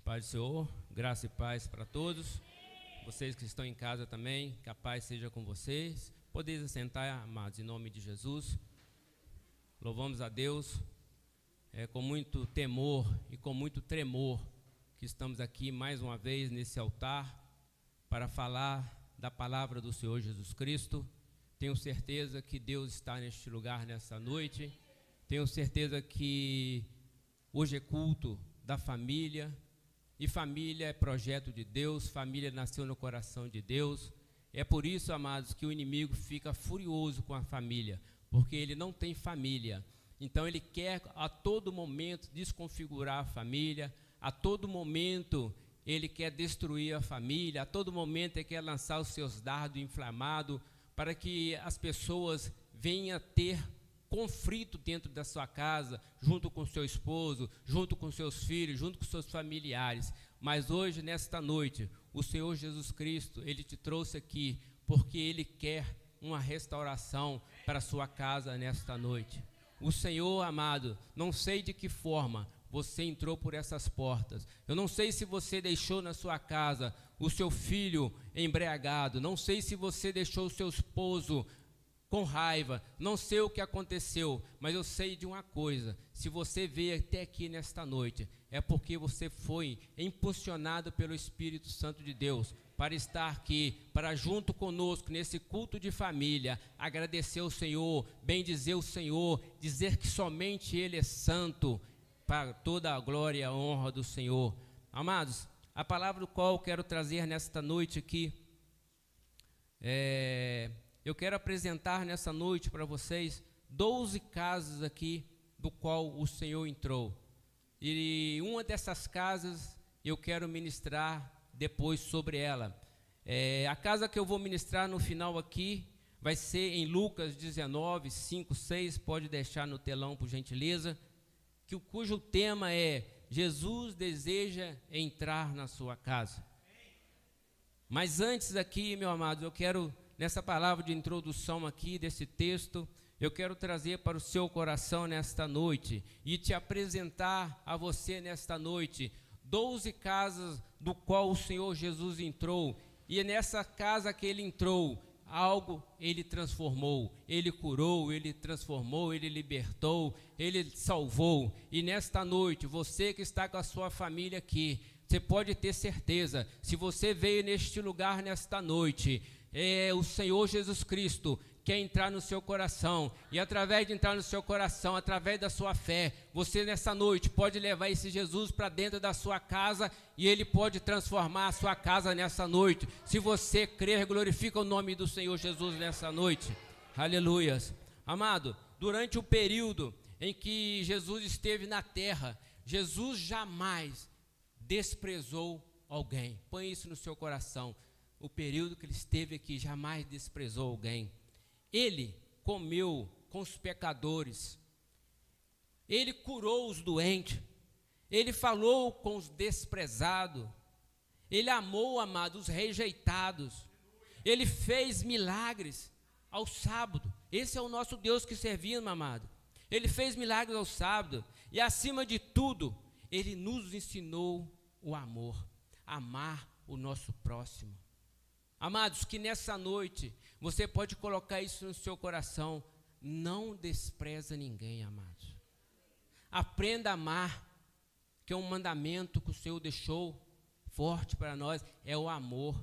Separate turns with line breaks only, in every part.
Paz do Senhor, graça e paz para todos. Vocês que estão em casa também, que a paz seja com vocês. Podeis assentar, amados, em nome de Jesus. Louvamos a Deus. É com muito temor e com muito tremor que estamos aqui mais uma vez nesse altar para falar da palavra do Senhor Jesus Cristo. Tenho certeza que Deus está neste lugar nessa noite. Tenho certeza que hoje é culto da família. E família é projeto de Deus, família nasceu no coração de Deus. É por isso, amados, que o inimigo fica furioso com a família, porque ele não tem família. Então ele quer a todo momento desconfigurar a família, a todo momento ele quer destruir a família, a todo momento ele quer lançar os seus dardos inflamados para que as pessoas venham a ter conflito dentro da sua casa, junto com seu esposo, junto com seus filhos, junto com seus familiares. Mas hoje, nesta noite, o Senhor Jesus Cristo, Ele te trouxe aqui, porque Ele quer uma restauração para a sua casa nesta noite. O Senhor, amado, não sei de que forma você entrou por essas portas. Eu não sei se você deixou na sua casa o seu filho embriagado, não sei se você deixou o seu esposo com raiva, não sei o que aconteceu, mas eu sei de uma coisa: se você veio até aqui nesta noite, é porque você foi impulsionado pelo Espírito Santo de Deus para estar aqui, para junto conosco nesse culto de família, agradecer o Senhor, bendizer o Senhor, dizer que somente Ele é santo, para toda a glória e a honra do Senhor. Amados, a palavra do qual eu quero trazer nesta noite aqui eu quero apresentar nessa noite para vocês 12 casas aqui do qual o Senhor entrou. E uma dessas casas eu quero ministrar depois sobre ela. A casa que eu vou ministrar no final aqui vai ser em Lucas 19, 5, 6. Pode deixar no telão, por gentileza. Cujo tema é: Jesus deseja entrar na sua casa. Mas antes aqui, meu amado, eu quero, nessa palavra de introdução aqui desse texto, eu quero trazer para o seu coração nesta noite e te apresentar a você nesta noite 12 casas do qual o Senhor Jesus entrou. E nessa casa que Ele entrou, algo Ele transformou, Ele curou, Ele transformou, Ele libertou, Ele salvou. E nesta noite, você que está com a sua família aqui, você pode ter certeza, se você veio neste lugar nesta noite, o Senhor Jesus Cristo quer entrar no seu coração, e através de entrar no seu coração, através da sua fé, você nessa noite pode levar esse Jesus para dentro da sua casa, e Ele pode transformar a sua casa nessa noite. Se você crer, glorifica o nome do Senhor Jesus nessa noite. Aleluias. Amado, durante o período em que Jesus esteve na terra, Jesus jamais desprezou alguém. Põe isso no seu coração. O período que Ele esteve aqui, jamais desprezou alguém. Ele comeu com os pecadores, Ele curou os doentes, Ele falou com os desprezados, Ele amou, amados, os rejeitados, Ele fez milagres ao sábado. Esse é o nosso Deus que servimos, amado. Ele fez milagres ao sábado, e acima de tudo, Ele nos ensinou o amor, amar o nosso próximo. Amados, que nessa noite você pode colocar isso no seu coração. Não despreza ninguém, amados. Aprenda a amar, que é um mandamento que o Senhor deixou forte para nós, é o amor.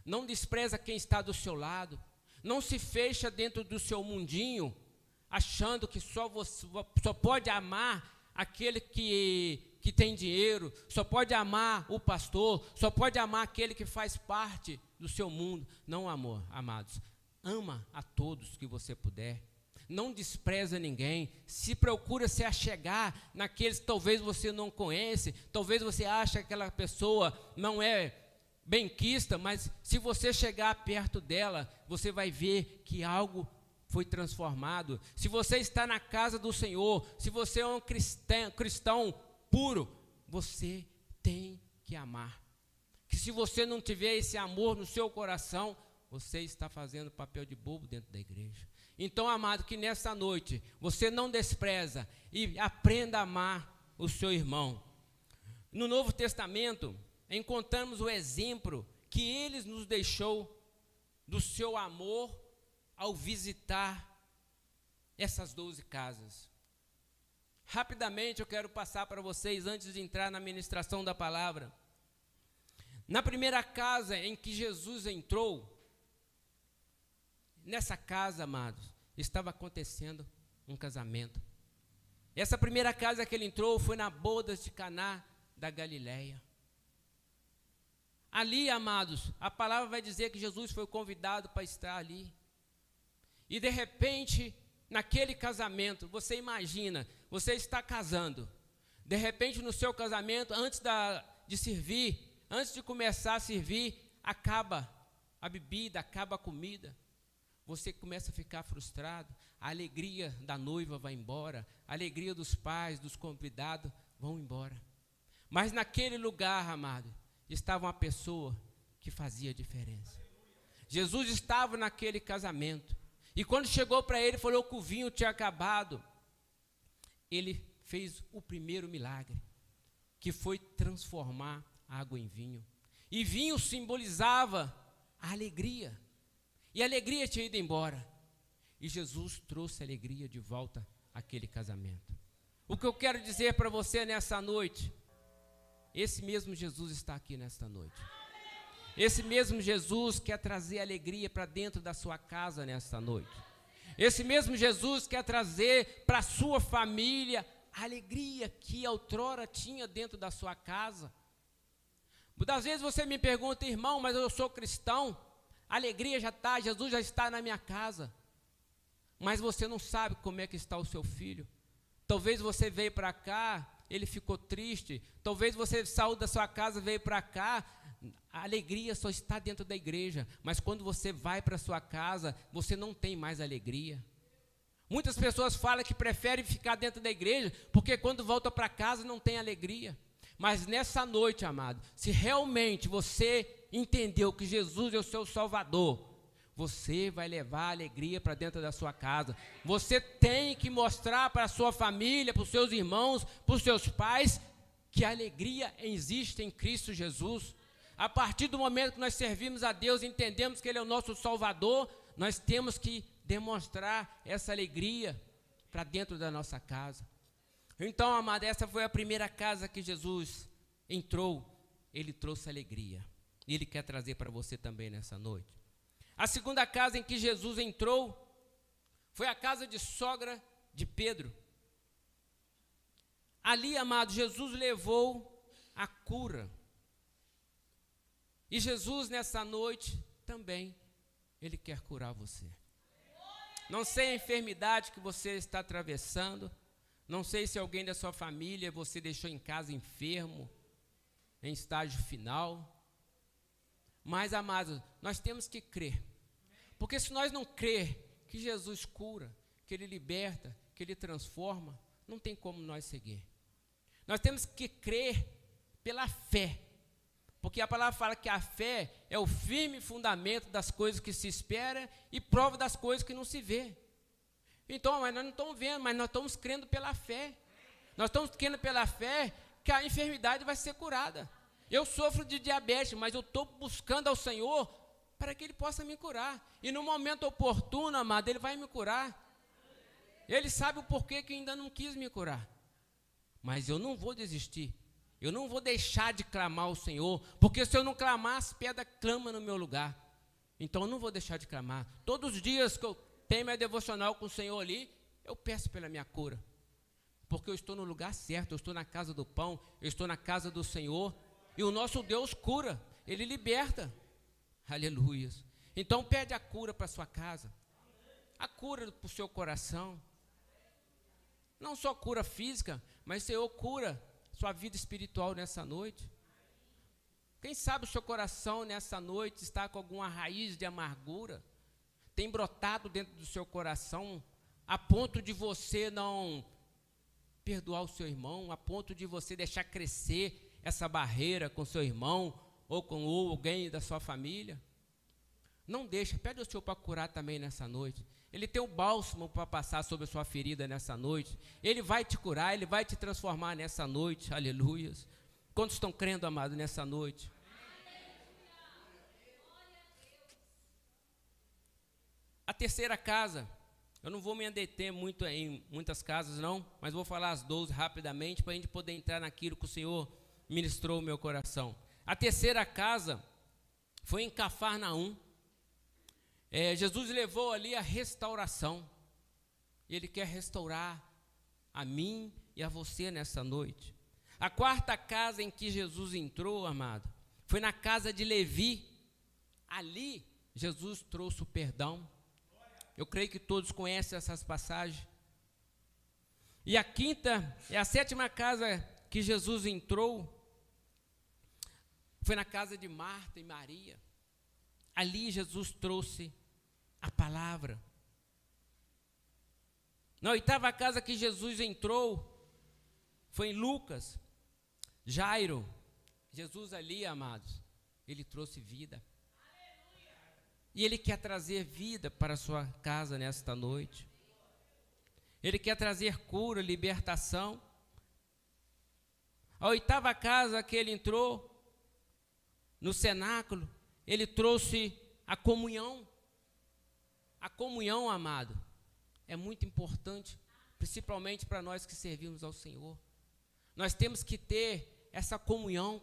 Não despreza quem está do seu lado. Não se fecha dentro do seu mundinho, achando que só pode amar aquele que tem dinheiro, só pode amar o pastor, só pode amar aquele que faz parte do seu mundo. Não, amor, amados, ama a todos que você puder, não despreza ninguém, se procura se achegar naqueles que talvez você não conhece, talvez você ache que aquela pessoa não é benquista, mas se você chegar perto dela, você vai ver que algo foi transformado. Se você está na casa do Senhor, se você é um cristão puro, você tem que amar. Que se você não tiver esse amor no seu coração, você está fazendo papel de bobo dentro da igreja. Então, amado, que nessa noite você não despreza e aprenda a amar o seu irmão. no Novo Testamento, encontramos o exemplo que ele nos deixou do seu amor ao visitar essas 12 casas. Rapidamente eu quero passar para vocês, antes de entrar na ministração da palavra. Na primeira casa em que Jesus entrou, nessa casa, amados, estava acontecendo um casamento. Essa primeira casa que ele entrou foi na bodas de Caná da Galileia. Ali, amados, a palavra vai dizer que Jesus foi convidado para estar ali. E de repente, naquele casamento, você imagina, você está casando. De repente, no seu casamento, antes de servir, antes de começar a servir, acaba a bebida, acaba a comida. Você começa a ficar frustrado. A alegria da noiva vai embora. A alegria dos pais, dos convidados vão embora. Mas naquele lugar, amado, estava uma pessoa que fazia diferença. Jesus estava naquele casamento. E quando chegou para ele, falou que o vinho tinha acabado. Ele fez o primeiro milagre, que foi transformar água em vinho. E vinho simbolizava a alegria. E a alegria tinha ido embora. E Jesus trouxe a alegria de volta àquele casamento. O que eu quero dizer para você nessa noite, esse mesmo Jesus está aqui nesta noite. Esse mesmo Jesus quer trazer alegria para dentro da sua casa nesta noite. Esse mesmo Jesus quer trazer para a sua família a alegria que outrora tinha dentro da sua casa. Muitas vezes você me pergunta, irmão, mas eu sou cristão, a alegria já está, Jesus já está na minha casa. Mas você não sabe como é que está o seu filho. Talvez você veio para cá, ele ficou triste. Talvez você saiu da sua casa, veio para cá. A alegria só está dentro da igreja. Mas quando você vai para a sua casa, você não tem mais alegria. Muitas pessoas falam que preferem ficar dentro da igreja, porque quando volta para casa não tem alegria. Mas nessa noite, amado, se realmente você entendeu que Jesus é o seu Salvador, você vai levar alegria para dentro da sua casa. Você tem que mostrar para a sua família, para os seus irmãos, para os seus pais, que a alegria existe em Cristo Jesus. A partir do momento que nós servimos a Deus, entendemos que Ele é o nosso Salvador, nós temos que demonstrar essa alegria para dentro da nossa casa. Então, amado, essa foi a primeira casa que Jesus entrou. Ele trouxe alegria. E Ele quer trazer para você também nessa noite. A segunda casa em que Jesus entrou foi a casa de sogra de Pedro. Ali, amado, Jesus levou a cura. E Jesus, nessa noite, também, Ele quer curar você. Não sei a enfermidade que você está atravessando. Não sei se alguém da sua família você deixou em casa enfermo, em estágio final. Mas, amados, nós temos que crer. Porque se nós não crer que Jesus cura, que Ele liberta, que Ele transforma, não tem como nós seguir. Nós temos que crer pela fé. Porque a palavra fala que a fé é o firme fundamento das coisas que se espera e prova das coisas que não se vê. Então, mas nós não estamos vendo, mas nós estamos crendo pela fé. Nós estamos crendo pela fé que a enfermidade vai ser curada. Eu sofro de diabetes, mas eu estou buscando ao Senhor para que Ele possa me curar. E no momento oportuno, amado, Ele vai me curar. Ele sabe o porquê que ainda não quis me curar. Mas eu não vou desistir. Eu não vou deixar de clamar ao Senhor, porque se eu não clamar, as pedras clamam no meu lugar. Então eu não vou deixar de clamar. Todos os dias que eu tenho minha devocional com o Senhor ali, eu peço pela minha cura. Porque eu estou no lugar certo, eu estou na casa do pão, eu estou na casa do Senhor. E o nosso Deus cura, Ele liberta. Aleluia. Então pede a cura para a sua casa. A cura para o seu coração. Não só cura física, mas Senhor cura sua vida espiritual nessa noite. Quem sabe o seu coração nessa noite está com alguma raiz de amargura, tem brotado dentro do seu coração, a ponto de você não perdoar o seu irmão, a ponto de você deixar crescer essa barreira com seu irmão, ou com alguém da sua família. Não deixa, pede ao Senhor para curar também nessa noite. Ele tem um bálsamo para passar sobre a sua ferida nessa noite. Ele vai te curar, Ele vai te transformar nessa noite, aleluia. Quantos estão crendo, amado, nessa noite? A terceira casa, eu não vou me deter muito em muitas casas não, mas vou falar as 12 rapidamente para a gente poder entrar naquilo que o Senhor ministrou no meu coração. A terceira casa foi em Cafarnaum. Jesus levou ali a restauração. Ele quer restaurar a mim e a você nessa noite. A quarta casa em que Jesus entrou, amado, foi na casa de Levi. Ali, Jesus trouxe o perdão. Eu creio que todos conhecem essas passagens. E a quinta, a sétima casa que Jesus entrou, foi na casa de Marta e Maria. Ali Jesus trouxe a palavra. Na oitava casa que Jesus entrou, foi em Lucas. Jairo, Jesus ali, amados, ele trouxe vida. E Ele quer trazer vida para a sua casa nesta noite. Ele quer trazer cura, libertação. A oitava casa que Ele entrou, no cenáculo, Ele trouxe a comunhão. A comunhão, amado, é muito importante, principalmente para nós que servimos ao Senhor. Nós temos que ter essa comunhão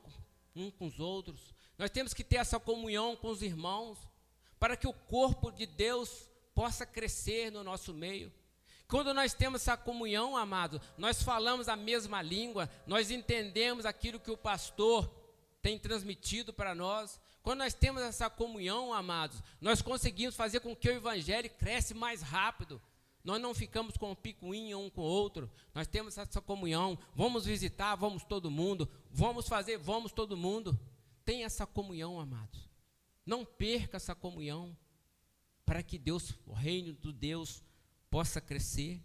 uns com os outros. Nós temos que ter essa comunhão com os irmãos, para que o corpo de Deus possa crescer no nosso meio. Quando nós temos essa comunhão, amado, nós falamos a mesma língua, nós entendemos aquilo que o pastor tem transmitido para nós. Quando nós temos essa comunhão, amados, nós conseguimos fazer com que o evangelho cresça mais rápido. Nós não ficamos com picuinha um com o outro, nós temos essa comunhão. Vamos visitar, vamos todo mundo, vamos fazer, vamos todo mundo. Tem essa comunhão, amados. Não perca essa comunhão, para que Deus, o reino de Deus, possa crescer.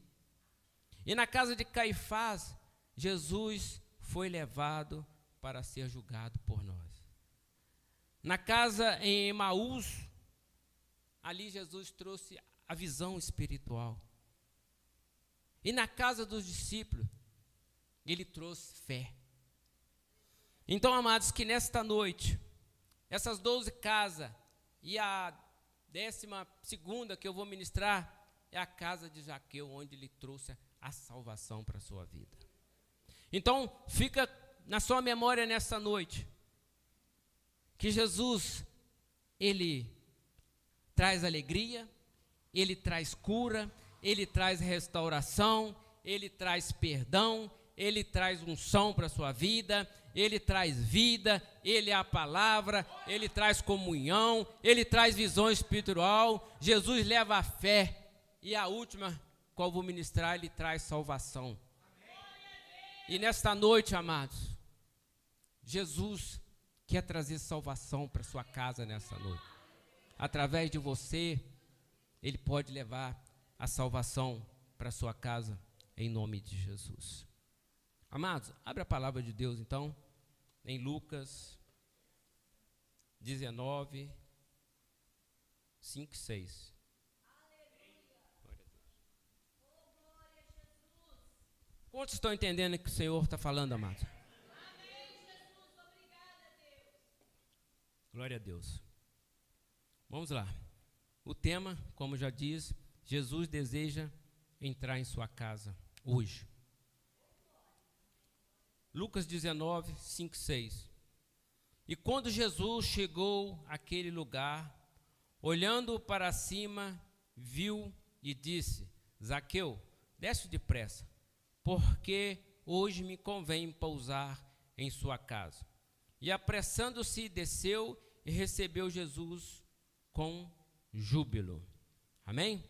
E na casa de Caifás, Jesus foi levado para ser julgado por nós. Na casa em Emaús, ali Jesus trouxe a visão espiritual. E na casa dos discípulos, Ele trouxe fé. Então, amados, que nesta noite, essas 12 casas, e a 12ª que eu vou ministrar, é a casa de Zaqueu, onde ele trouxe a salvação para a sua vida. Então, fica na sua memória nessa noite, que Jesus, Ele traz alegria, Ele traz cura, Ele traz restauração, Ele traz perdão, Ele traz unção para a sua vida, Ele traz vida, Ele é a palavra, Ele traz comunhão, Ele traz visão espiritual. Jesus leva a fé. E a última, qual vou ministrar, Ele traz salvação. E nesta noite, amados, Jesus quer trazer salvação para a sua casa nessa noite. Através de você, Ele pode levar a salvação para a sua casa, em nome de Jesus. Amados, abre a palavra de Deus então, em Lucas 19, 5 e 6. Quantos estão entendendo o que o Senhor está falando, amados? Glória a Deus. Vamos lá. O tema, como já diz, Jesus deseja entrar em sua casa hoje. Lucas 19, 5 e 6. E quando Jesus chegou àquele lugar, olhando para cima, viu e disse: Zaqueu, desce depressa, porque hoje me convém pousar em sua casa. E apressando-se, desceu e recebeu Jesus com júbilo. Amém? Amém?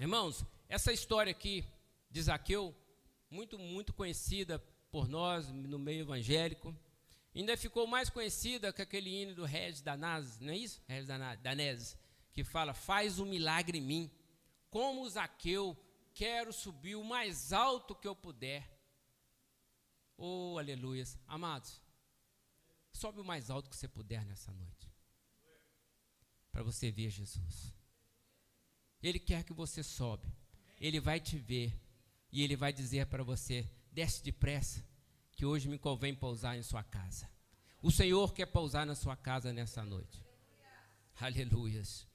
Irmãos, essa história aqui de Zaqueu, muito conhecida por nós no meio evangélico, ainda ficou mais conhecida que aquele hino do Regis Danazes, não é isso? Regis Danazes, que fala: faz um milagre em mim, como Zaqueu, quero subir o mais alto que eu puder. Oh, aleluias. Amados, sobe o mais alto que você puder nessa noite, para você ver Jesus. Ele quer que você sobe, Ele vai te ver, e Ele vai dizer para você: desce depressa, que hoje me convém pousar em sua casa. O Senhor quer pousar na sua casa nessa noite. Aleluias.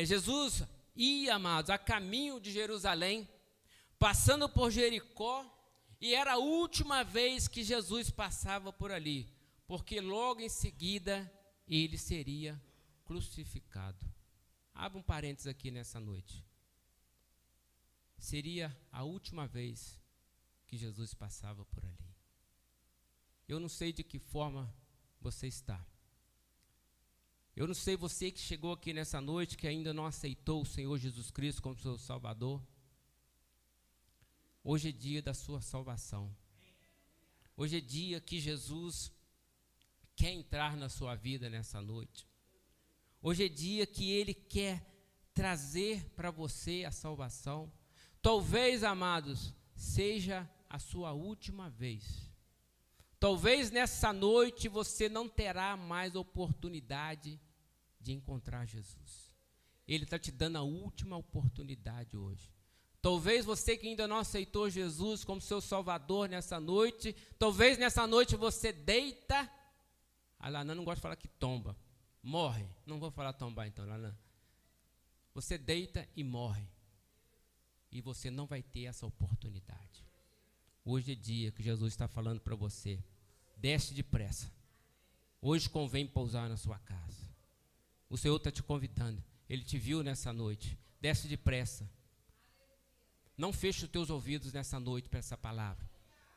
Jesus ia, amados, a caminho de Jerusalém, passando por Jericó, e era a última vez que Jesus passava por ali, porque logo em seguida ele seria crucificado. Abra um parênteses aqui nessa noite. Seria a última vez que Jesus passava por ali. Eu não sei de que forma você está. Eu não sei você que chegou aqui nessa noite, que ainda não aceitou o Senhor Jesus Cristo como seu Salvador. Hoje é dia da sua salvação. Hoje é dia que Jesus quer entrar na sua vida nessa noite. Hoje é dia que Ele quer trazer para você a salvação. Talvez, amados, seja a sua última vez. Talvez nessa noite você não terá mais oportunidade de encontrar Jesus. Ele está te dando a última oportunidade hoje. Talvez você que ainda não aceitou Jesus como seu Salvador nessa noite, talvez nessa noite você deita. A Lanã não gosta de falar que tomba, morre. Não vou falar tombar então, Lanã. Você deita e morre. E você não vai ter essa oportunidade. Hoje é dia que Jesus está falando para você. Desce depressa. Hoje convém pousar na sua casa. O Senhor está te convidando. Ele te viu nessa noite. Desce depressa. Não feche os teus ouvidos nessa noite para essa palavra.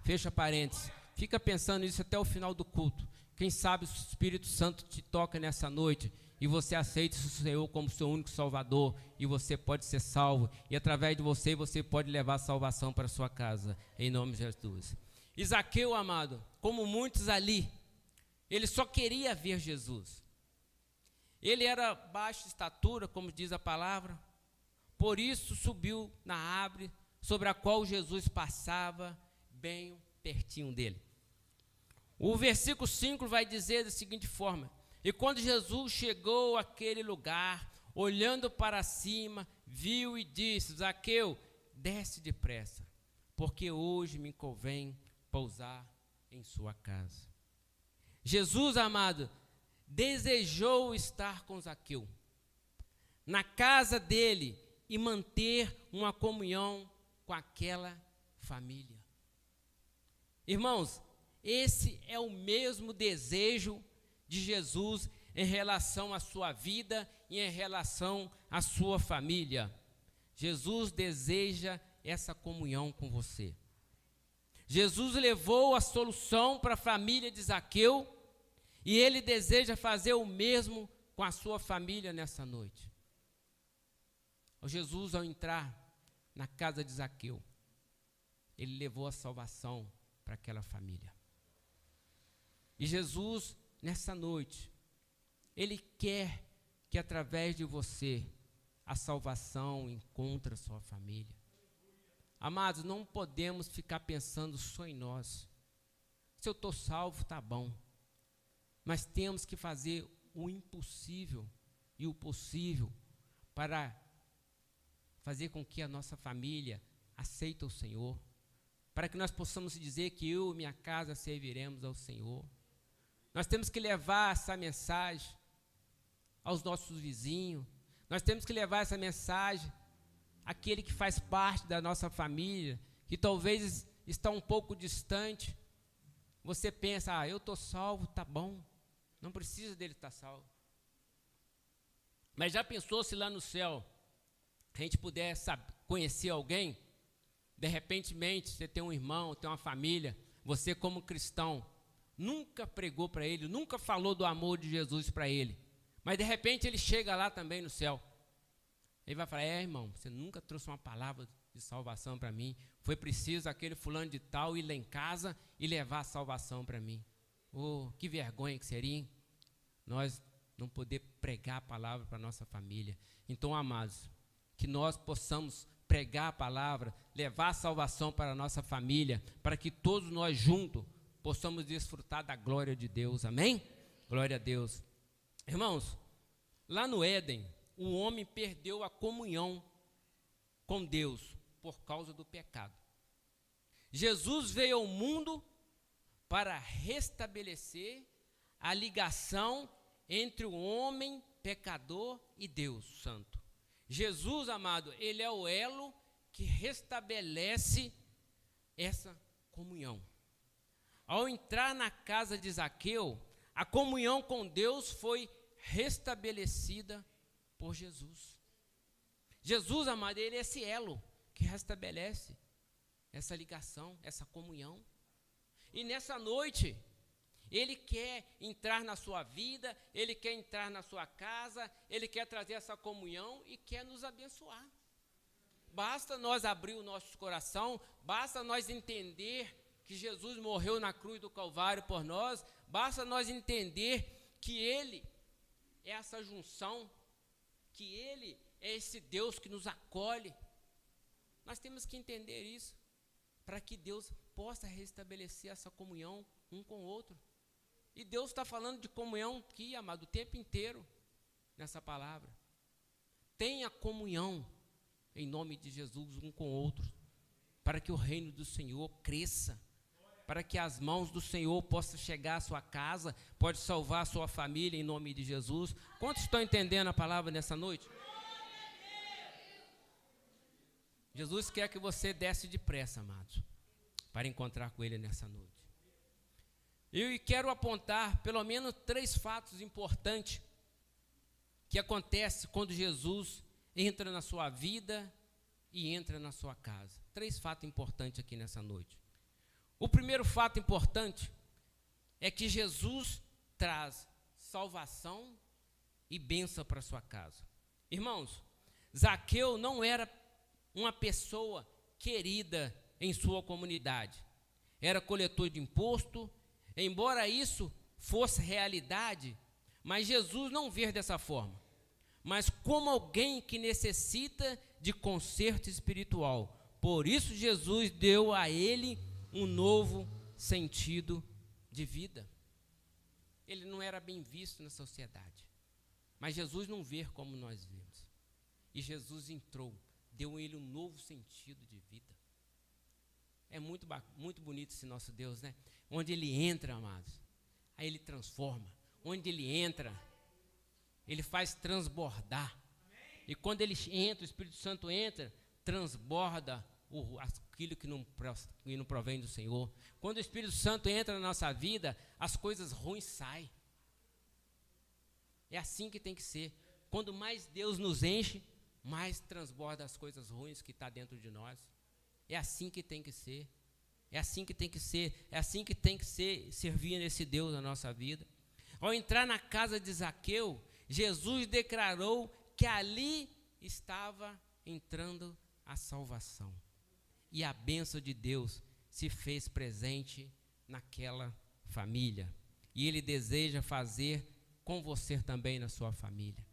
Fecha parênteses. Fica pensando nisso até o final do culto. Quem sabe o Espírito Santo te toca nessa noite e você aceita o Senhor como seu único Salvador e você pode ser salvo. E através de você, você pode levar a salvação para a sua casa. Em nome de Jesus. E Zaqueu, amado, como muitos ali, ele só queria ver Jesus. Ele era baixa estatura, como diz a palavra, por isso subiu na árvore sobre a qual Jesus passava, bem pertinho dele. O versículo 5 vai dizer da seguinte forma: e quando Jesus chegou àquele lugar, olhando para cima, viu e disse: Zaqueu, desce depressa, porque hoje me convém pousar em sua casa. Jesus, amado, desejou estar com Zaqueu, na casa dele, e manter uma comunhão com aquela família. Irmãos, esse é o mesmo desejo de Jesus em relação à sua vida e em relação à sua família. Jesus deseja essa comunhão com você. Jesus levou a solução para a família de Zaqueu e ele deseja fazer o mesmo com a sua família nessa noite. Jesus, ao entrar na casa de Zaqueu, ele levou a salvação para aquela família. E Jesus, nessa noite, ele quer que através de você a salvação encontre a sua família. Amados, não podemos ficar pensando só em nós. Se eu estou salvo, está bom. Mas temos que fazer o impossível e o possível para fazer com que a nossa família aceite o Senhor, para que nós possamos dizer que eu e minha casa serviremos ao Senhor. Nós temos que levar essa mensagem aos nossos vizinhos, nós temos que levar essa mensagem àquele que faz parte da nossa família, que talvez está um pouco distante. Você pensa, eu estou salvo, está bom, não precisa dele estar salvo. Mas já pensou se lá no céu a gente puder conhecer alguém, de repente você tem um irmão, tem uma família, você como cristão, nunca pregou para ele, nunca falou do amor de Jesus para ele, mas de repente ele chega lá também no céu, ele vai falar, irmão, você nunca trouxe uma palavra de salvação para mim, foi preciso aquele fulano de tal ir lá em casa e levar a salvação para mim. Oh, que vergonha que seria, hein? Nós não poder pregar a palavra para a nossa família. Então, amados, que nós possamos pregar a palavra, levar a salvação para a nossa família, para que todos nós juntos possamos desfrutar da glória de Deus, amém? Glória a Deus. Irmãos, lá no Éden, o homem perdeu a comunhão com Deus por causa do pecado. Jesus veio ao mundo para restabelecer a ligação entre o homem pecador e Deus Santo. Jesus, amado, ele é o elo que restabelece essa comunhão. Ao entrar na casa de Zaqueu, a comunhão com Deus foi restabelecida por Jesus. Jesus, amado, ele é esse elo que restabelece essa ligação, essa comunhão. E nessa noite, ele quer entrar na sua vida, ele quer entrar na sua casa, ele quer trazer essa comunhão e quer nos abençoar. Basta nós abrir o nosso coração, basta nós entender que Jesus morreu na cruz do Calvário por nós, basta nós entender que Ele é essa junção, que Ele é esse Deus que nos acolhe. Nós temos que entender isso, para que Deus possa restabelecer essa comunhão um com o outro. E Deus está falando de comunhão aqui, amado, o tempo inteiro, nessa palavra. Tenha comunhão, em nome de Jesus, um com o outro, para que o reino do Senhor cresça, para que as mãos do Senhor possam chegar à sua casa, pode salvar a sua família, em nome de Jesus. Quantos estão entendendo a palavra nessa noite? Jesus quer que você desce depressa, amados, para encontrar com Ele nessa noite. Eu quero apontar pelo menos 3 fatos importantes que acontecem quando Jesus entra na sua vida e entra na sua casa. 3 fatos importantes aqui nessa noite. O primeiro fato importante é que Jesus traz salvação e bênção para a sua casa. Irmãos, Zaqueu não era uma pessoa querida em sua comunidade. Era coletor de imposto. Embora isso fosse realidade, mas Jesus não vê dessa forma, mas como alguém que necessita de conserto espiritual. Por isso Jesus deu a ele um novo sentido de vida. Ele não era bem visto na sociedade, mas Jesus não vê como nós vemos. E Jesus entrou, deu a ele um novo sentido de vida. É muito bonito esse nosso Deus, né? Onde Ele entra, amados, aí Ele transforma. Onde Ele entra, Ele faz transbordar. E quando Ele entra, o Espírito Santo entra, transborda aquilo que não provém do Senhor. Quando o Espírito Santo entra na nossa vida, as coisas ruins saem. É assim que tem que ser. Quando mais Deus nos enche, mais transborda as coisas ruins que estão dentro de nós. É assim que tem que ser. É assim que tem que ser. É assim que tem que ser, servir nesse Deus na nossa vida. Ao entrar na casa de Zaqueu, Jesus declarou que ali estava entrando a salvação. E a bênção de Deus se fez presente naquela família. E Ele deseja fazer com você também na sua família.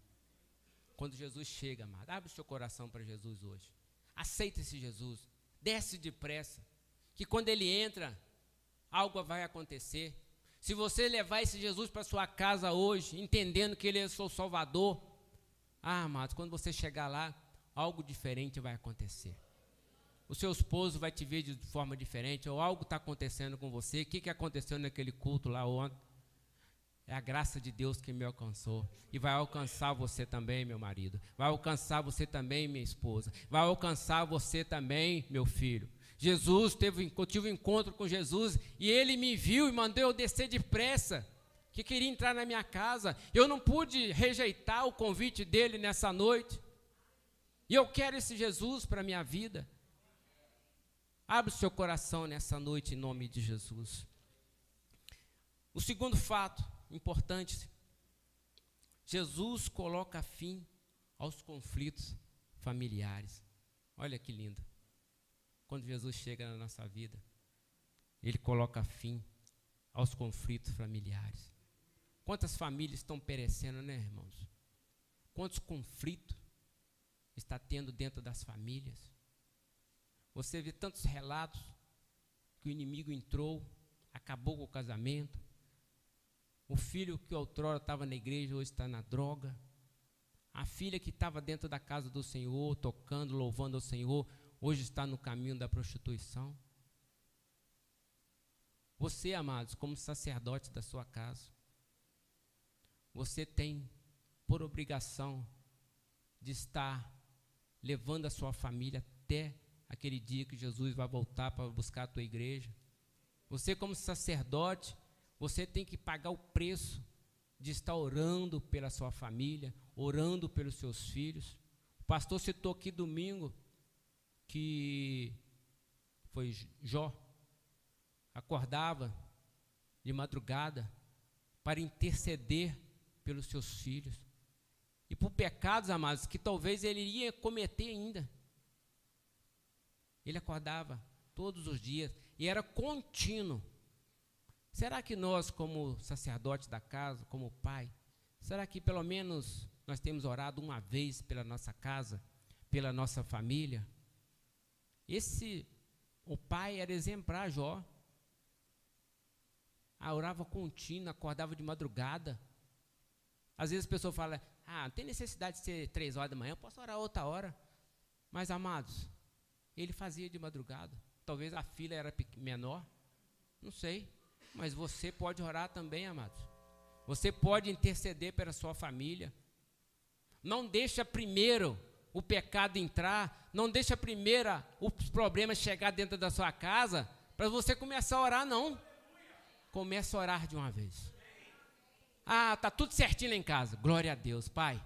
Quando Jesus chega, amado, abre o seu coração para Jesus hoje. Aceita esse Jesus. Desce depressa, que quando Ele entra, algo vai acontecer. Se você levar esse Jesus para sua casa hoje, entendendo que Ele é o seu Salvador, amados, quando você chegar lá, algo diferente vai acontecer. O seu esposo vai te ver de forma diferente, ou algo está acontecendo com você. O que aconteceu naquele culto lá ontem? É a graça de Deus que me alcançou. E vai alcançar você também, meu marido. Vai alcançar você também, minha esposa. Vai alcançar você também, meu filho. Eu tive um encontro com Jesus e Ele me viu e mandou eu descer depressa, que queria entrar na minha casa. Eu não pude rejeitar o convite dEle nessa noite. E eu quero esse Jesus para a minha vida. Abre o seu coração nessa noite em nome de Jesus. O segundo fato importante, Jesus coloca fim aos conflitos familiares. Olha que lindo. Quando Jesus chega na nossa vida, Ele coloca fim aos conflitos familiares. Quantas famílias estão perecendo, né, irmãos? Quantos conflitos está tendo dentro das famílias? Você vê tantos relatos que o inimigo entrou, acabou com o casamento. O filho que outrora estava na igreja, hoje está na droga. A filha que estava dentro da casa do Senhor, tocando, louvando ao Senhor, hoje está no caminho da prostituição. Você, amados, como sacerdote da sua casa, você tem por obrigação de estar levando a sua família até aquele dia que Jesus vai voltar para buscar a tua igreja. Você, como sacerdote, você tem que pagar o preço de estar orando pela sua família, orando pelos seus filhos. O pastor citou aqui domingo que foi Jó, acordava de madrugada para interceder pelos seus filhos e por pecados, amados, que talvez ele ia cometer ainda. Ele acordava todos os dias e era contínuo. Será que nós, como sacerdotes da casa, como pai, será que pelo menos nós temos orado uma vez pela nossa casa, pela nossa família? O pai era exemplar, Jó. Orava contínuo, acordava de madrugada. Às vezes a pessoa fala, não tem necessidade de ser 3 horas da manhã, eu posso orar outra hora. Mas, amados, ele fazia de madrugada. Talvez a fila era menor, não sei. Mas você pode orar também, amados. Você pode interceder pela sua família. Não deixa primeiro o pecado entrar, não deixa primeiro os problemas chegar dentro da sua casa, para você começar a orar, não. Começa a orar de uma vez. Tá tudo certinho lá em casa. Glória a Deus, pai.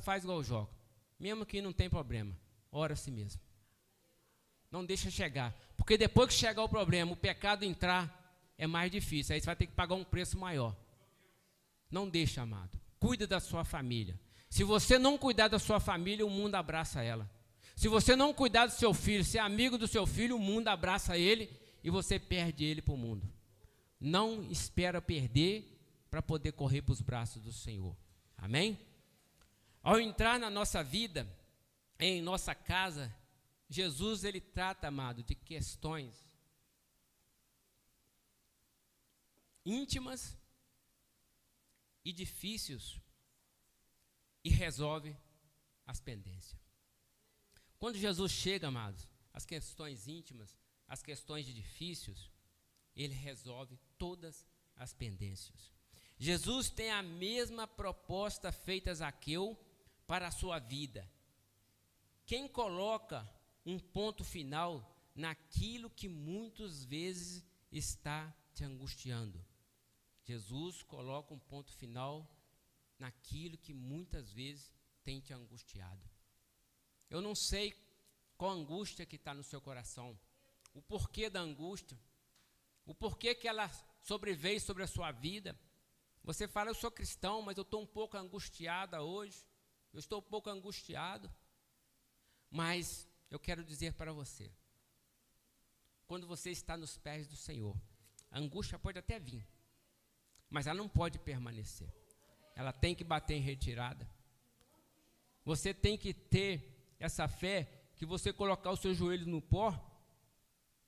Faz igual o Jó. Mesmo que não tem problema, ora a si mesmo. Não deixa chegar. Porque depois que chegar o problema, o pecado entrar, é mais difícil. Aí você vai ter que pagar um preço maior. Não deixa, amado. Cuida da sua família. Se você não cuidar da sua família, o mundo abraça ela. Se você não cuidar do seu filho, ser amigo do seu filho, o mundo abraça ele e você perde ele para o mundo. Não espera perder para poder correr para os braços do Senhor. Amém? Ao entrar na nossa vida, em nossa casa, Jesus, ele trata, amado, de questões íntimas e difíceis e resolve as pendências. Quando Jesus chega, amados, as questões íntimas, as questões difíceis, ele resolve todas as pendências. Jesus tem a mesma proposta feita a Zaqueu para a sua vida. Quem coloca um ponto final naquilo que muitas vezes está te angustiando? Jesus coloca um ponto final naquilo que muitas vezes tem te angustiado. Eu não sei qual angústia que está no seu coração, o porquê da angústia, o porquê que ela sobreveio sobre a sua vida. Você fala, eu sou cristão, mas eu estou um pouco angustiada hoje, eu estou um pouco angustiado. Mas eu quero dizer para você, quando você está nos pés do Senhor, a angústia pode até vir, mas ela não pode permanecer. Ela tem que bater em retirada. Você tem que ter essa fé que você colocar os seus joelhos no pó,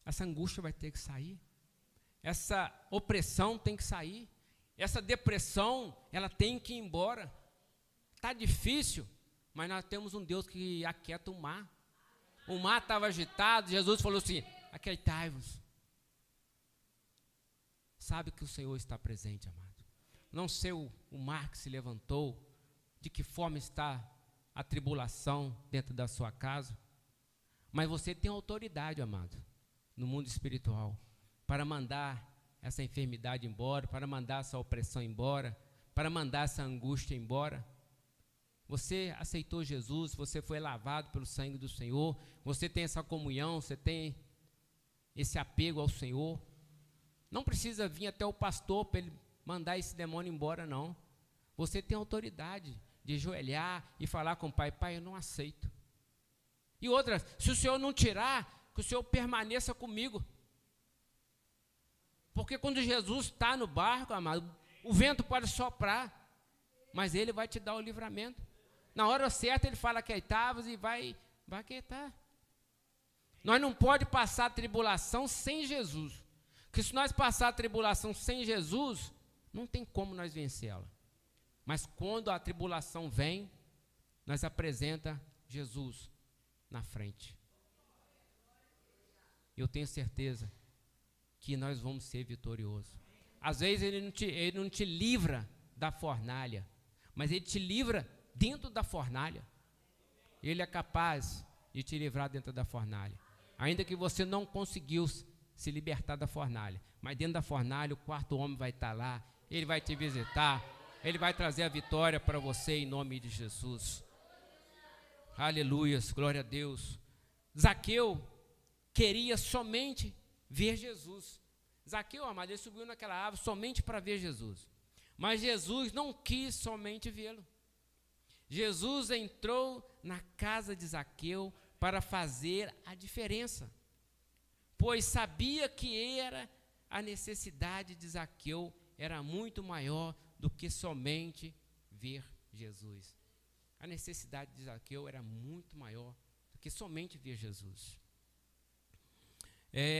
essa angústia vai ter que sair. Essa opressão tem que sair. Essa depressão, ela tem que ir embora. Está difícil, mas nós temos um Deus que aquieta o mar. O mar estava agitado, Jesus falou assim, aquietai-vos. Sabe que o Senhor está presente, amado. Não sei o mar que se levantou, de que forma está a tribulação dentro da sua casa, mas você tem autoridade, amado, no mundo espiritual, para mandar essa enfermidade embora, para mandar essa opressão embora, para mandar essa angústia embora. Você aceitou Jesus, você foi lavado pelo sangue do Senhor, você tem essa comunhão, você tem esse apego ao Senhor. Não precisa vir até o pastor para ele mandar esse demônio embora, não. Você tem autoridade de ajoelhar e falar com o pai, pai, eu não aceito. E outra, se o Senhor não tirar, que o Senhor permaneça comigo. Porque quando Jesus está no barco, amado, o vento pode soprar, mas ele vai te dar o livramento. Na hora certa ele fala aquietai-vos e vai aquietar. Nós não podemos passar a tribulação sem Jesus. Porque se nós passar a tribulação sem Jesus, não tem como nós vencê-la. Mas quando a tribulação vem, nós apresenta Jesus na frente. Eu tenho certeza que nós vamos ser vitoriosos. Às vezes ele não te livra da fornalha, mas ele te livra dentro da fornalha. Ele é capaz de te livrar dentro da fornalha. Ainda que você não conseguiu se libertar da fornalha, mas dentro da fornalha o quarto homem vai estar lá, ele vai te visitar, ele vai trazer a vitória para você em nome de Jesus. Aleluias, glória a Deus. Zaqueu queria somente ver Jesus. Zaqueu, amado, ele subiu naquela árvore somente para ver Jesus. Mas Jesus não quis somente vê-lo. Jesus entrou na casa de Zaqueu para fazer a diferença, pois sabia que a necessidade de Zaqueu era muito maior do que somente ver Jesus. A necessidade de Zaqueu era muito maior do que somente ver Jesus.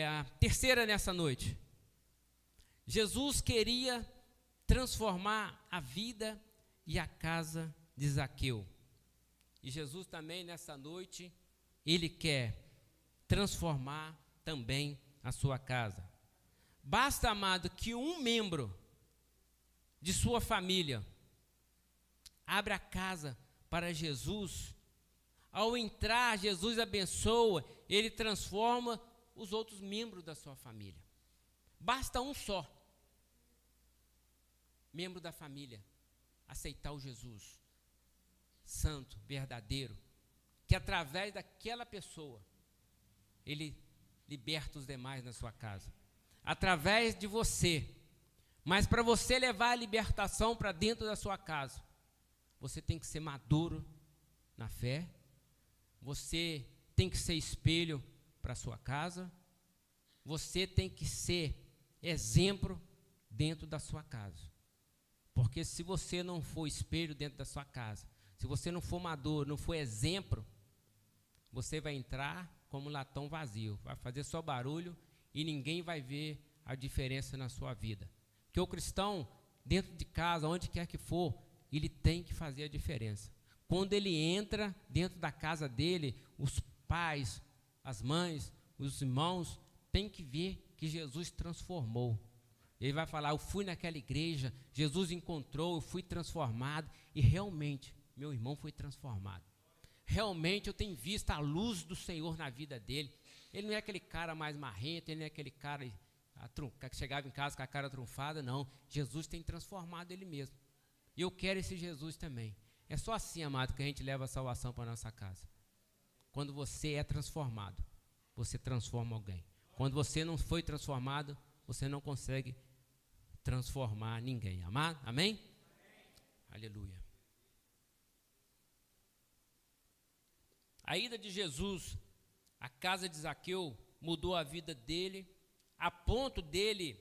A terceira nessa noite. Jesus queria transformar a vida e a casa de Zaqueu. E Jesus também nessa noite, ele quer transformar também a sua casa. Basta, amado, que um membro de sua família abra a casa para Jesus. Ao entrar, Jesus abençoa, ele transforma os outros membros da sua família. Basta um só membro da família aceitar o Jesus santo, verdadeiro, que através daquela pessoa ele liberta os demais na sua casa, através de você. Mas para você levar a libertação para dentro da sua casa, você tem que ser maduro na fé, você tem que ser espelho para a sua casa, você tem que ser exemplo dentro da sua casa. Porque se você não for espelho dentro da sua casa, se você não for maduro, não for exemplo, você vai entrar como um latão vazio, vai fazer só barulho e ninguém vai ver a diferença na sua vida. Porque o cristão, dentro de casa, onde quer que for, ele tem que fazer a diferença. Quando ele entra dentro da casa dele, os pais, as mães, os irmãos, têm que ver que Jesus transformou. Ele vai falar, eu fui naquela igreja, Jesus encontrou, eu fui transformado, e realmente, meu irmão foi transformado. Realmente eu tenho visto a luz do Senhor na vida dele. Ele não é aquele cara mais marrento, ele não é aquele cara que chegava em casa com a cara trunfada, não. Jesus tem transformado ele mesmo. E eu quero esse Jesus também. É só assim, amado, que a gente leva a salvação para a nossa casa. Quando você é transformado, você transforma alguém. Quando você não foi transformado, você não consegue transformar ninguém. Amado? Amém? Amém. Aleluia. A ida de Jesus à casa de Zaqueu mudou a vida dele, a ponto dele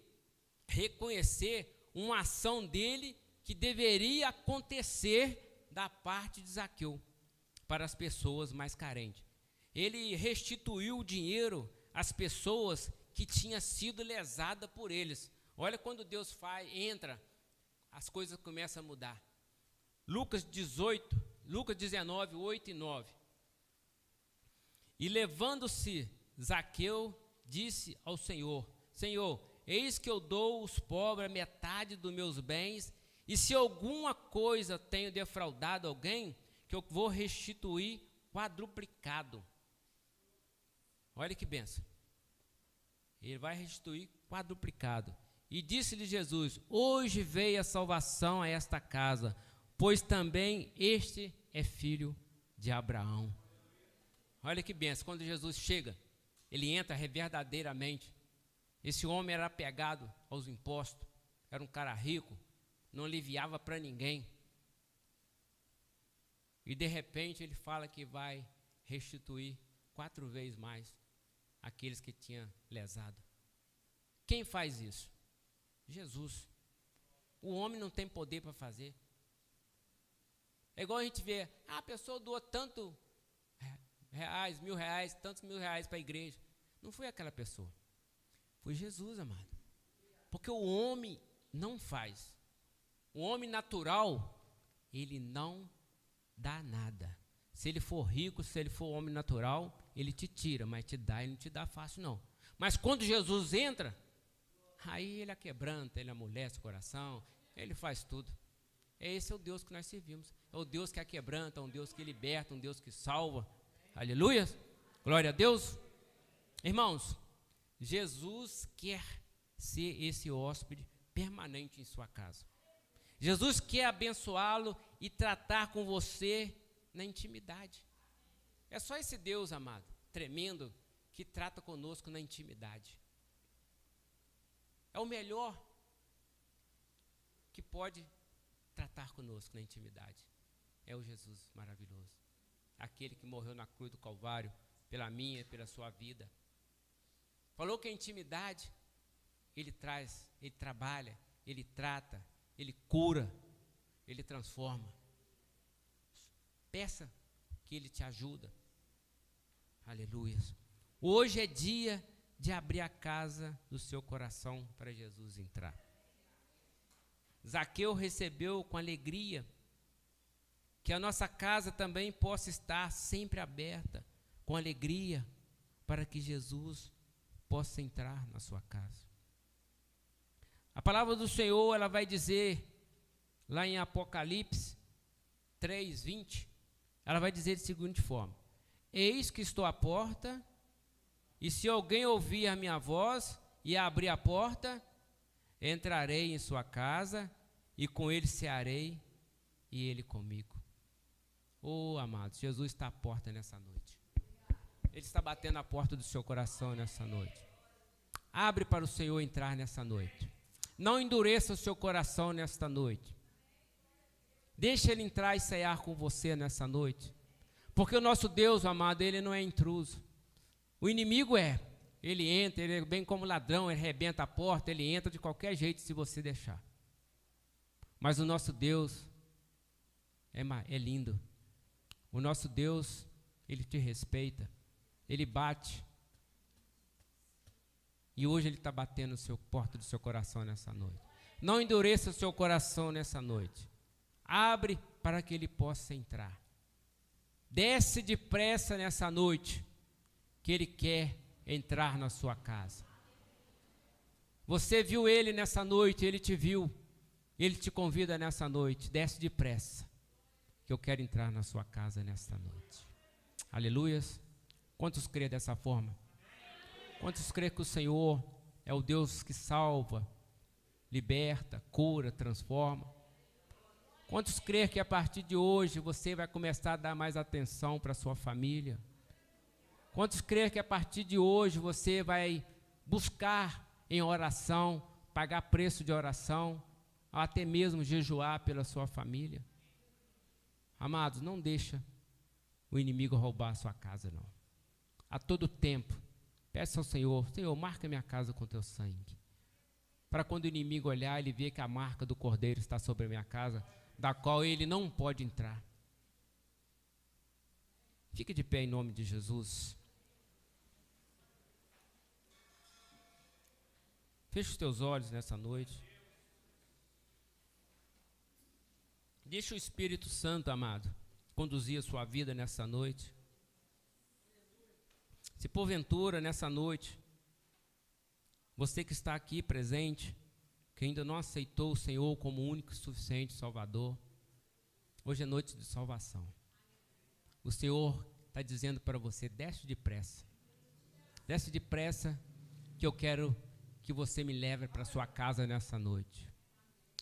reconhecer uma ação dele que deveria acontecer da parte de Zaqueu para as pessoas mais carentes. Ele restituiu o dinheiro às pessoas que tinham sido lesadas por eles. Olha, quando Deus entra, as coisas começam a mudar. Lucas 19, 8 e 9. E levando-se Zaqueu, disse ao Senhor, Senhor, eis que eu dou aos pobres a metade dos meus bens, e se alguma coisa tenho defraudado alguém, que eu vou restituir quadruplicado. Olha que bênção. Ele vai restituir quadruplicado. E disse-lhe Jesus, hoje veio a salvação a esta casa, pois também este é filho de Abraão. Olha que bênção, quando Jesus chega, ele entra verdadeiramente. Esse homem era apegado aos impostos, era um cara rico, não aliviava para ninguém. E de repente ele fala que vai restituir 4 vezes mais aqueles que tinham lesado. Quem faz isso? Jesus. O homem não tem poder para fazer. É igual a gente vê, a pessoa doou tanto reais, R$1.000, tantos R$1.000 para a igreja. Não foi aquela pessoa. Foi Jesus, amado. Porque o homem não faz. O homem natural, ele não dá nada. Se ele for rico, se ele for homem natural, ele te tira, mas te dá e não te dá fácil não. Mas quando Jesus entra, Aí ele aquebranta, ele amolece o coração, ele faz tudo. Esse é o Deus que nós servimos. É o Deus que aquebranta, um Deus que liberta, um Deus que salva. Aleluia! Glória a Deus. Irmãos, Jesus quer ser esse hóspede permanente em sua casa. Jesus quer abençoá-lo e tratar com você na intimidade. É só esse Deus, amado, tremendo, que trata conosco na intimidade. É o melhor que pode tratar conosco na intimidade. É o Jesus maravilhoso. Aquele que morreu na cruz do Calvário pela minha e pela sua vida. Falou que a intimidade ele traz, ele trabalha, ele trata, ele cura, ele transforma. Peça que ele te ajuda. Aleluia. Hoje é dia de abrir a casa do seu coração para Jesus entrar. Zaqueu recebeu com alegria que a nossa casa também possa estar sempre aberta, com alegria, para que Jesus possa entrar na sua casa. A palavra do Senhor, ela vai dizer, lá em Apocalipse 3:20, ela vai dizer de seguinte forma: eis que estou à porta, e se alguém ouvir a minha voz e abrir a porta, entrarei em sua casa, e com ele cearei, e ele comigo. Oh, amados, Jesus está à porta nessa noite. Ele está batendo a porta do seu coração nessa noite. Abre para o Senhor entrar nessa noite. Não endureça o seu coração nesta noite. Deixa Ele entrar e cear com você nessa noite. Porque o nosso Deus, amado, Ele não é intruso. O inimigo ele entra, ele é bem como ladrão, ele arrebenta a porta, ele entra de qualquer jeito se você deixar. Mas o nosso Deus é lindo. O nosso Deus, Ele te respeita, Ele bate. E hoje Ele está batendo a porta do seu coração nessa noite. Não endureça o seu coração nessa noite. Abre para que Ele possa entrar. Desce depressa nessa noite, que Ele quer entrar na sua casa. Você viu Ele nessa noite, Ele te viu. Ele te convida nessa noite, desce depressa, que eu quero entrar na sua casa nesta noite. Aleluias. Quantos crê dessa forma? Quantos crê que o Senhor é o Deus que salva, liberta, cura, transforma? Quantos crê que a partir de hoje você vai começar a dar mais atenção para a sua família? Quantos crê que a partir de hoje você vai buscar em oração, pagar preço de oração, ou até mesmo jejuar pela sua família? Amados, não deixa o inimigo roubar a sua casa, não. A todo tempo, peça ao Senhor: Senhor, marca minha casa com teu sangue. Para quando o inimigo olhar, ele ver que a marca do Cordeiro está sobre a minha casa, da qual ele não pode entrar. Fique de pé em nome de Jesus. Feche os teus olhos nessa noite. Deixa o Espírito Santo, amado, conduzir a sua vida nessa noite. Se porventura nessa noite, você que está aqui presente, que ainda não aceitou o Senhor como único e suficiente Salvador, hoje é noite de salvação. O Senhor está dizendo para você: desce depressa. Desce depressa, que eu quero que você me leve para a sua casa nessa noite.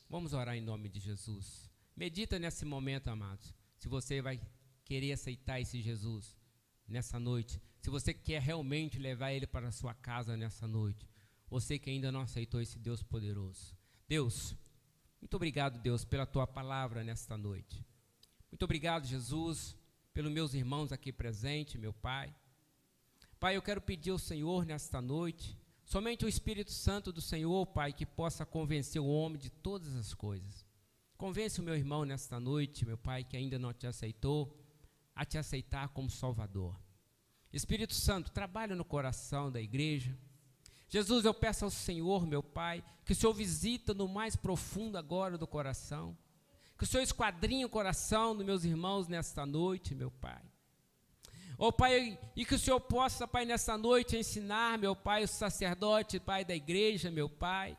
Vamos orar em nome de Jesus. Medita nesse momento, amados, se você vai querer aceitar esse Jesus nessa noite, se você quer realmente levar Ele para a sua casa nessa noite, você que ainda não aceitou esse Deus poderoso. Deus, muito obrigado, Deus, pela Tua palavra nesta noite. Muito obrigado, Jesus, pelos meus irmãos aqui presentes, meu Pai. Pai, eu quero pedir ao Senhor nesta noite, somente o Espírito Santo do Senhor, Pai, que possa convencer o homem de todas as coisas. Convence o meu irmão nesta noite, meu Pai, que ainda não te aceitou, a te aceitar como Salvador. Espírito Santo, trabalha no coração da igreja. Jesus, eu peço ao Senhor, meu Pai, que o Senhor visita no mais profundo agora do coração, que o Senhor esquadrinhe o coração dos meus irmãos nesta noite, meu Pai. Ó Pai, e que o Senhor possa, Pai, nessa noite ensinar, meu Pai, o sacerdote, Pai, da igreja, meu Pai,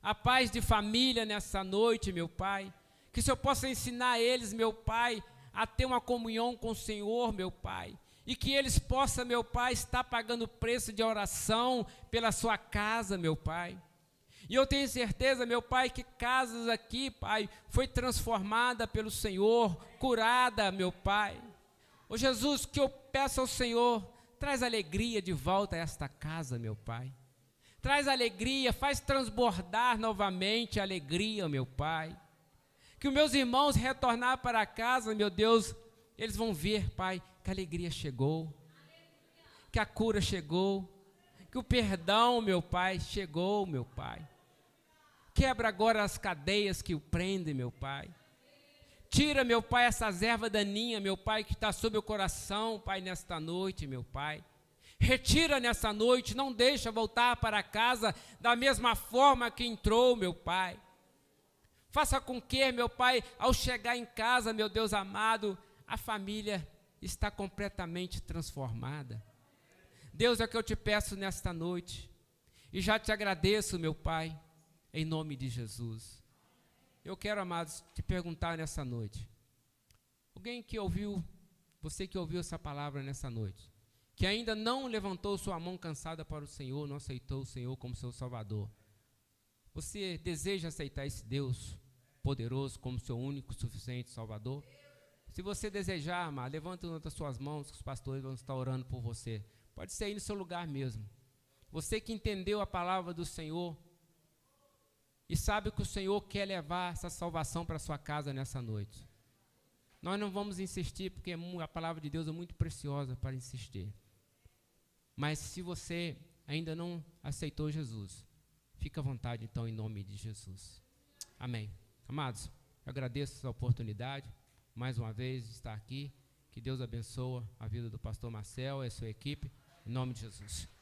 a paz de família nessa noite, meu Pai, que o Senhor possa ensinar eles, meu Pai, a ter uma comunhão com o Senhor, meu Pai, e que eles possam, meu Pai, estar pagando preço de oração pela sua casa, meu Pai. E eu tenho certeza, meu Pai, que casas aqui, Pai, foi transformada pelo Senhor, curada, meu Pai. Ô Jesus, que eu peço ao Senhor, traz alegria de volta a esta casa, meu Pai. Traz alegria, faz transbordar novamente a alegria, meu Pai. Que os meus irmãos retornar para casa, meu Deus, eles vão ver, Pai, que a alegria chegou, que a cura chegou, que o perdão, meu Pai, chegou, meu Pai. Quebra agora as cadeias que o prendem, meu Pai. Tira, meu Pai, essas ervas daninhas, meu Pai, que está sob o coração, Pai, nesta noite, meu Pai. Retira nessa noite, não deixa voltar para casa da mesma forma que entrou, meu Pai. Faça com que, meu Pai, ao chegar em casa, meu Deus amado, a família está completamente transformada. Deus, é o que eu te peço nesta noite. E já te agradeço, meu Pai, em nome de Jesus. Eu quero, amados, te perguntar nessa noite. Alguém que ouviu, você que ouviu essa palavra nessa noite, que ainda não levantou sua mão cansada para o Senhor, não aceitou o Senhor como seu Salvador. Você deseja aceitar esse Deus poderoso como seu único, suficiente Salvador? Se você desejar, amado, levanta uma das suas mãos, que os pastores vão estar orando por você. Pode ser aí no seu lugar mesmo. Você que entendeu a palavra do Senhor, e sabe que o Senhor quer levar essa salvação para a sua casa nessa noite. Nós não vamos insistir, porque a palavra de Deus é muito preciosa para insistir. Mas se você ainda não aceitou Jesus, fica à vontade então em nome de Jesus. Amém. Amados, eu agradeço essa oportunidade, mais uma vez, de estar aqui. Que Deus abençoe a vida do pastor Marcel e a sua equipe, em nome de Jesus.